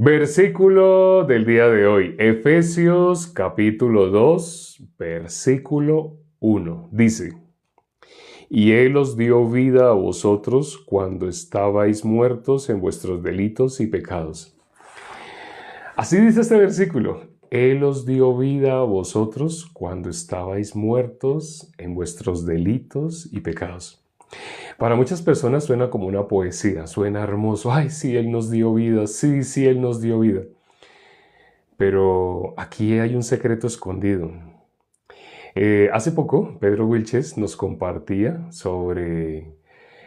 Versículo del día de hoy, Efesios capítulo 2, versículo 1. Dice, y Él os dio vida a vosotros cuando estabais muertos en vuestros delitos y pecados. Así dice este versículo. Él os dio vida a vosotros cuando estabais muertos en vuestros delitos y pecados. Para muchas personas suena como una poesía, suena hermoso. Ay, sí, Él nos dio vida, sí, Él nos dio vida. Pero aquí hay un secreto escondido. Hace poco, Pedro Wilches nos compartía sobre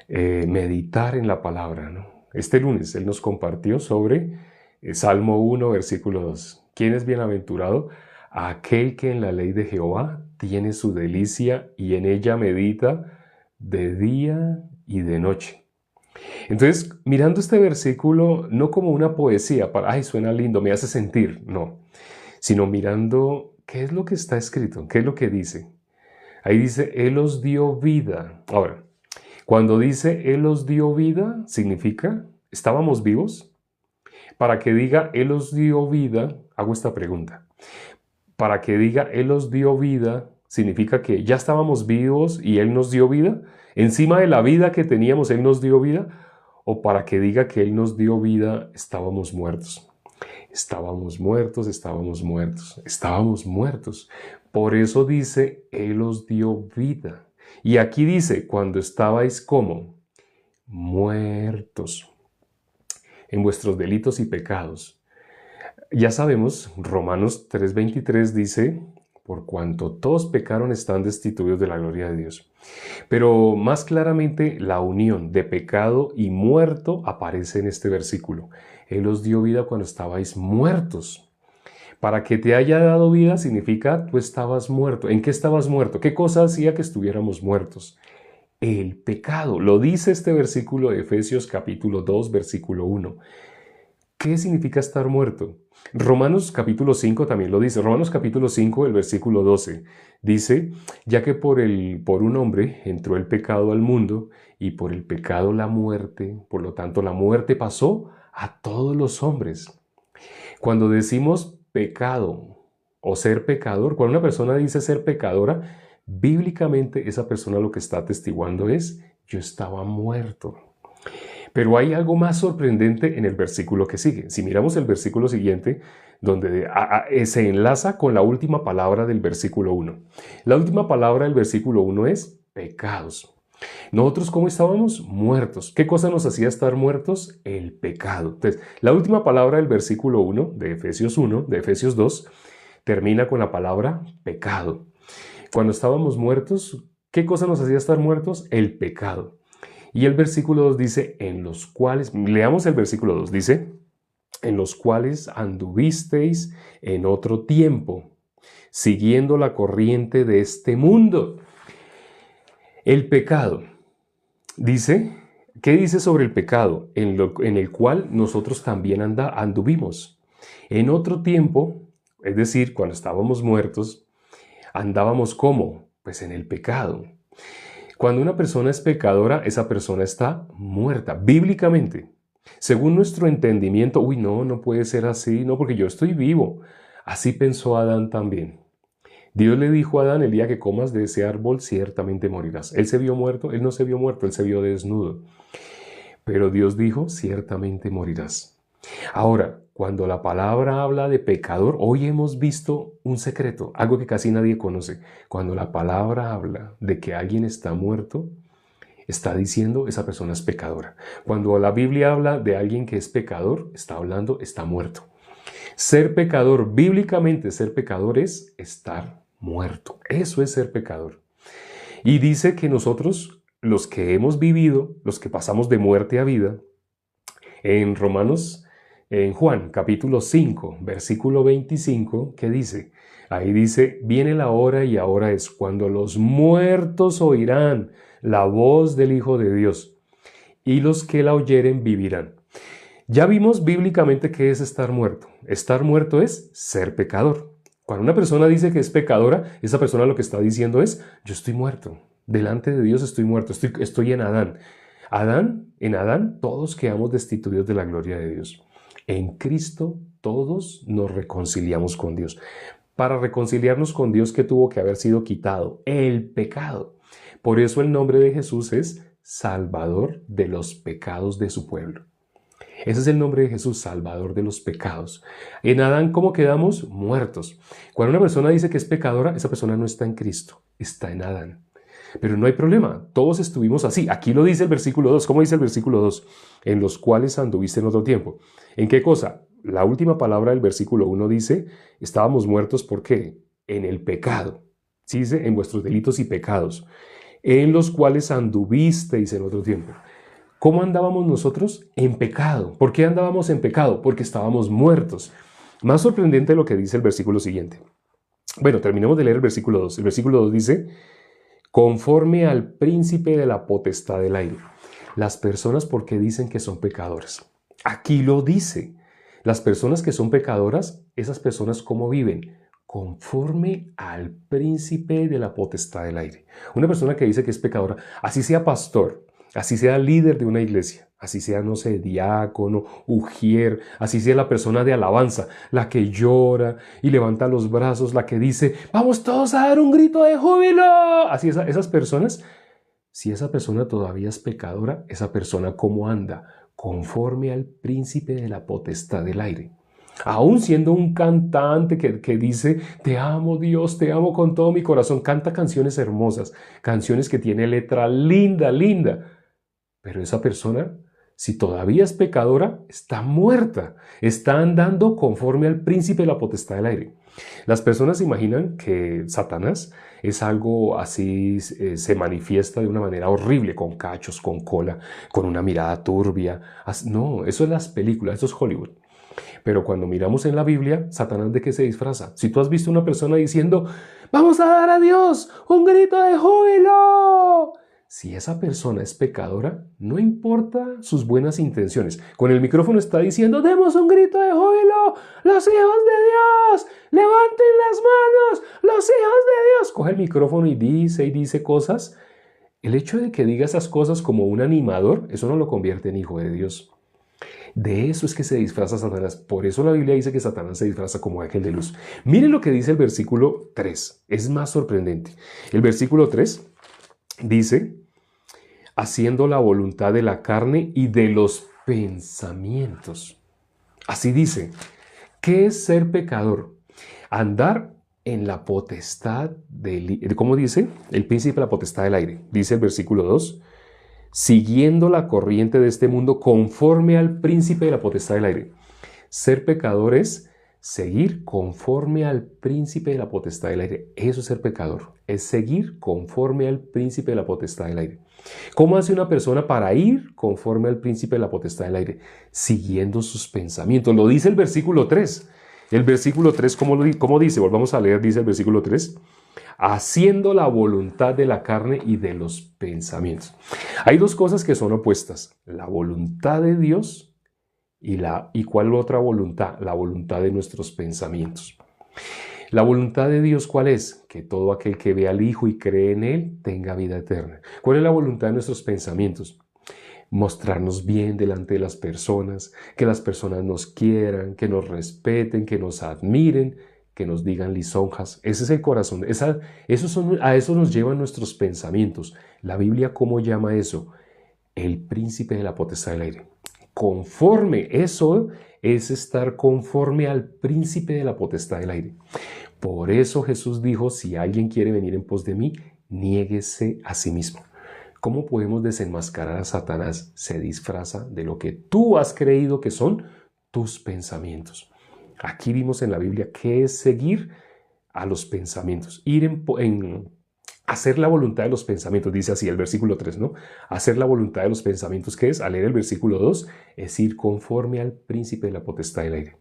meditar en la palabra, ¿no? Este lunes él nos compartió sobre Salmo 1, versículo 2. ¿Quién es bienaventurado? Aquel que en la ley de Jehová tiene su delicia y en ella medita de día y de noche. Entonces, mirando este versículo, no como una poesía, para, ay, suena lindo, me hace sentir, no, sino mirando qué es lo que está escrito, qué es lo que dice. Ahí dice, Él os dio vida. Ahora, cuando dice Él os dio vida, significa, ¿estábamos vivos? Para que diga Él os dio vida, hago esta pregunta. Para que diga Él os dio vida, ¿significa que ya estábamos vivos y Él nos dio vida? ¿Encima de la vida que teníamos Él nos dio vida? ¿O para que diga que Él nos dio vida, estábamos muertos? Estábamos muertos, estábamos muertos, estábamos muertos. Por eso dice, Él os dio vida. Y aquí dice, cuando estabais como muertos en vuestros delitos y pecados. Ya sabemos, Romanos 3:23 dice, por cuanto todos pecaron están destituidos de la gloria de Dios. Pero más claramente la unión de pecado y muerto aparece en este versículo. Él os dio vida cuando estabais muertos. Para que te haya dado vida significa tú estabas muerto. ¿En qué estabas muerto? ¿Qué cosa hacía que estuviéramos muertos? El pecado. Lo dice este versículo de Efesios capítulo 2, versículo 1. ¿Qué significa estar muerto? Romanos capítulo 5 también lo dice. Romanos capítulo 5, el versículo 12. Dice, ya que por un hombre entró el pecado al mundo y por el pecado la muerte, por lo tanto la muerte pasó a todos los hombres. Cuando decimos pecado o ser pecador, cuando una persona dice ser pecadora, bíblicamente esa persona lo que está atestiguando es, yo estaba muerto. Pero hay algo más sorprendente en el versículo que sigue. Si miramos el versículo siguiente, donde se enlaza con la última palabra del versículo 1. La última palabra del versículo 1 es pecados. Nosotros, ¿cómo estábamos? Muertos. ¿Qué cosa nos hacía estar muertos? El pecado. Entonces, la última palabra del versículo 1 de Efesios 1, de Efesios 2, termina con la palabra pecado. Cuando estábamos muertos, ¿qué cosa nos hacía estar muertos? El pecado. Y el versículo 2 dice, en los cuales, leamos el versículo 2, dice, en los cuales anduvisteis en otro tiempo, siguiendo la corriente de este mundo. El pecado, dice, ¿qué dice sobre el pecado? En el cual nosotros también anduvimos. En otro tiempo, es decir, cuando estábamos muertos, andábamos ¿cómo? Pues en el pecado. Cuando una persona es pecadora, esa persona está muerta, bíblicamente. Según nuestro entendimiento, no puede ser así, no, porque yo estoy vivo. Así pensó Adán también. Dios le dijo a Adán, el día que comas de ese árbol, ciertamente morirás. Él se vio muerto, él no se vio muerto, él se vio desnudo. Pero Dios dijo, ciertamente morirás. Ahora, cuando la palabra habla de pecador, hoy hemos visto un secreto, algo que casi nadie conoce. Cuando la palabra habla de que alguien está muerto, está diciendo esa persona es pecadora. Cuando la Biblia habla de alguien que es pecador, está hablando, está muerto. Ser pecador, bíblicamente ser pecador es estar muerto. Eso es ser pecador. Y dice que nosotros, los que hemos vivido, los que pasamos de muerte a vida, en Juan capítulo 5, versículo 25, ¿qué dice? Ahí dice, viene la hora y ahora es cuando los muertos oirán la voz del Hijo de Dios y los que la oyeren vivirán. Ya vimos bíblicamente qué es estar muerto. Estar muerto es ser pecador. Cuando una persona dice que es pecadora, esa persona lo que está diciendo es, yo estoy muerto. Delante de Dios estoy muerto, estoy en Adán. En Adán todos quedamos destituidos de la gloria de Dios. En Cristo todos nos reconciliamos con Dios. Para reconciliarnos con Dios, ¿qué tuvo que haber sido quitado? El pecado. Por eso el nombre de Jesús es Salvador de los pecados de su pueblo. Ese es el nombre de Jesús, Salvador de los pecados. En Adán, ¿cómo quedamos? Muertos. Cuando una persona dice que es pecadora, esa persona no está en Cristo, está en Adán. Pero no hay problema, todos estuvimos así. Aquí lo dice el versículo 2. ¿Cómo dice el versículo 2? En los cuales anduviste en otro tiempo. ¿En qué cosa? La última palabra del versículo 1 dice, estábamos muertos, ¿por qué? En el pecado. ¿Sí dice? En vuestros delitos y pecados. En los cuales anduvisteis en otro tiempo. ¿Cómo andábamos nosotros? En pecado. ¿Por qué andábamos en pecado? Porque estábamos muertos. Más sorprendente lo que dice el versículo siguiente. Bueno, terminemos de leer el versículo 2. El versículo 2 dice, conforme al príncipe de la potestad del aire. Las personas, ¿por qué dicen que son pecadoras? Aquí lo dice. Las personas que son pecadoras, esas personas, ¿cómo viven? Conforme al príncipe de la potestad del aire. Una persona que dice que es pecadora, así sea pastor, así sea líder de una iglesia, así sea, no sé, diácono, ujier, así sea la persona de alabanza, la que llora y levanta los brazos, la que dice, vamos todos a dar un grito de júbilo. Así esas personas, si esa persona todavía es pecadora, esa persona ¿cómo anda? Conforme al príncipe de la potestad del aire. Aún siendo un cantante que dice, te amo Dios, te amo con todo mi corazón, canta canciones hermosas, canciones que tiene letra linda, linda. Pero esa persona, si todavía es pecadora, está muerta, está andando conforme al príncipe de la potestad del aire. Las personas imaginan que Satanás es algo así, se manifiesta de una manera horrible, con cachos, con cola, con una mirada turbia. No, eso es las películas, eso es Hollywood. Pero cuando miramos en la Biblia, ¿Satanás de qué se disfraza? Si tú has visto una persona diciendo, vamos a dar a Dios un grito de júbilo. Si esa persona es pecadora, no importa sus buenas intenciones. Con el micrófono está diciendo, demos un grito de júbilo, los hijos de Dios, levanten las manos, los hijos de Dios. Coge el micrófono y dice cosas. El hecho de que diga esas cosas como un animador, eso no lo convierte en hijo de Dios. De eso es que se disfraza Satanás. Por eso la Biblia dice que Satanás se disfraza como ángel de luz. Miren lo que dice el versículo 3. Es más sorprendente. El versículo 3 dice, haciendo la voluntad de la carne y de los pensamientos. Así dice. ¿Qué es ser pecador? Andar en la potestad ¿cómo dice? El príncipe de la potestad del aire. Dice el versículo 2. Siguiendo la corriente de este mundo conforme al príncipe de la potestad del aire. Ser pecador es seguir conforme al príncipe de la potestad del aire. Eso es ser pecador, es seguir conforme al príncipe de la potestad del aire. ¿Cómo hace una persona para ir conforme al príncipe de la potestad del aire? Siguiendo sus pensamientos. Lo dice el versículo 3. El versículo 3, ¿cómo dice? Volvamos a leer, dice el versículo 3. Haciendo la voluntad de la carne y de los pensamientos. Hay dos cosas que son opuestas. La voluntad de Dios y ¿cuál otra voluntad? La voluntad de nuestros pensamientos. La voluntad de Dios, ¿cuál es? Que todo aquel que ve al Hijo y cree en Él tenga vida eterna. ¿Cuál es la voluntad de nuestros pensamientos? Mostrarnos bien delante de las personas, que las personas nos quieran, que nos respeten, que nos admiren, que nos digan lisonjas. Ese es el corazón. A eso nos llevan nuestros pensamientos. La Biblia, ¿cómo llama eso? El príncipe de la potestad del aire. Conforme, eso es estar conforme al príncipe de la potestad del aire. Por eso Jesús dijo, si alguien quiere venir en pos de mí, niéguese a sí mismo. ¿Cómo podemos desenmascarar a Satanás? Se disfraza de lo que tú has creído que son tus pensamientos. Aquí vimos en la Biblia que es seguir a los pensamientos, ir en hacer la voluntad de los pensamientos, dice así el versículo 3, ¿no? Hacer la voluntad de los pensamientos, ¿qué es? Al leer el versículo 2, es ir conforme al príncipe de la potestad del aire.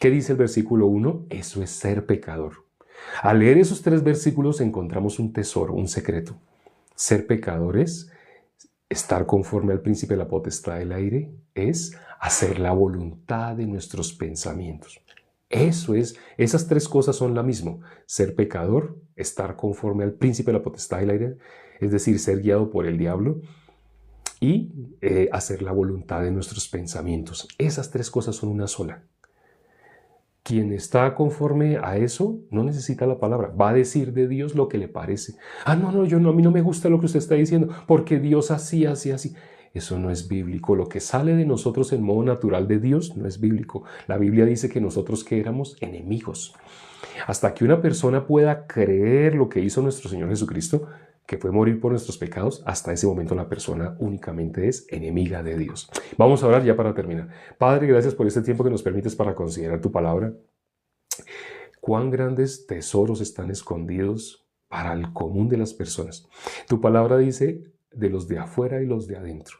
¿Qué dice el versículo 1? Eso es ser pecador. Al leer esos 3 versículos encontramos un tesoro, un secreto. Ser pecador es estar conforme al príncipe de la potestad del aire, es hacer la voluntad de nuestros pensamientos. Eso es, esas 3 cosas son la misma. Ser pecador, estar conforme al príncipe de la potestad del aire, es decir, ser guiado por el diablo, y hacer la voluntad de nuestros pensamientos. Esas tres cosas son una sola. Quien está conforme a eso no necesita la palabra. Va a decir de Dios lo que le parece. Ah, no, a mí no me gusta lo que usted está diciendo, porque Dios así, así, así. Eso no es bíblico. Lo que sale de nosotros en modo natural de Dios no es bíblico. La Biblia dice que nosotros que éramos enemigos. Hasta que una persona pueda creer lo que hizo nuestro Señor Jesucristo, que fue morir por nuestros pecados, hasta ese momento la persona únicamente es enemiga de Dios. Vamos a orar ya para terminar. Padre, gracias por este tiempo que nos permites para considerar tu palabra. Cuán grandes tesoros están escondidos para el común de las personas. Tu palabra dice de los de afuera y los de adentro.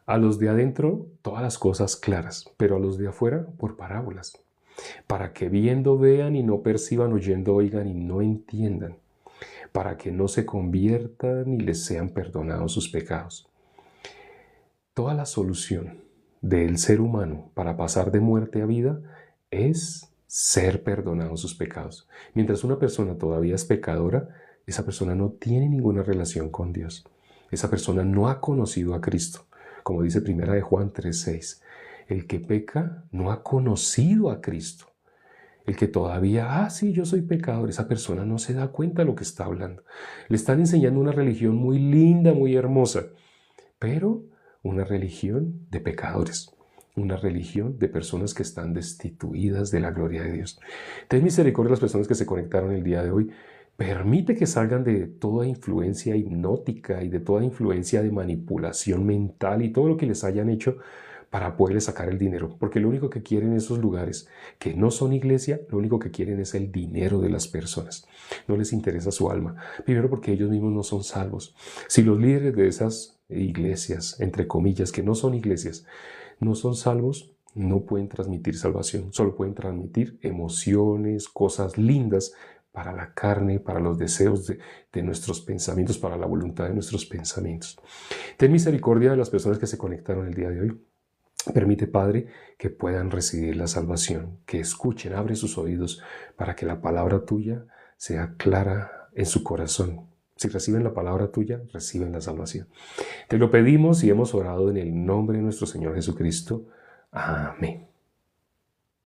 A los de adentro todas las cosas claras, pero a los de afuera por parábolas, para que viendo vean y no perciban, oyendo oigan y no entiendan, para que no se conviertan y les sean perdonados sus pecados. Toda la solución del ser humano para pasar de muerte a vida es ser perdonado sus pecados. Mientras una persona todavía es pecadora, esa persona no tiene ninguna relación con Dios. Esa persona no ha conocido a Cristo. Como dice 1 Juan 3:6, el que peca no ha conocido a Cristo. El que todavía, sí, yo soy pecador, esa persona no se da cuenta de lo que está hablando. Le están enseñando una religión muy linda, muy hermosa, pero una religión de pecadores, una religión de personas que están destituidas de la gloria de Dios. Ten misericordia de las personas que se conectaron el día de hoy. Permite que salgan de toda influencia hipnótica y de toda influencia de manipulación mental y todo lo que les hayan hecho para poderles sacar el dinero. Porque lo único que quieren esos lugares que no son iglesia, lo único que quieren es el dinero de las personas. No les interesa su alma. Primero porque ellos mismos no son salvos. Si los líderes de esas iglesias, entre comillas, que no son iglesias, no son salvos, no pueden transmitir salvación. Solo pueden transmitir emociones, cosas lindas para la carne, para los deseos de nuestros pensamientos, para la voluntad de nuestros pensamientos. Ten misericordia de las personas que se conectaron el día de hoy. Permite, Padre, que puedan recibir la salvación, que escuchen, abre sus oídos para que la palabra tuya sea clara en su corazón. Si reciben la palabra tuya, reciben la salvación. Te lo pedimos y hemos orado en el nombre de nuestro Señor Jesucristo. Amén.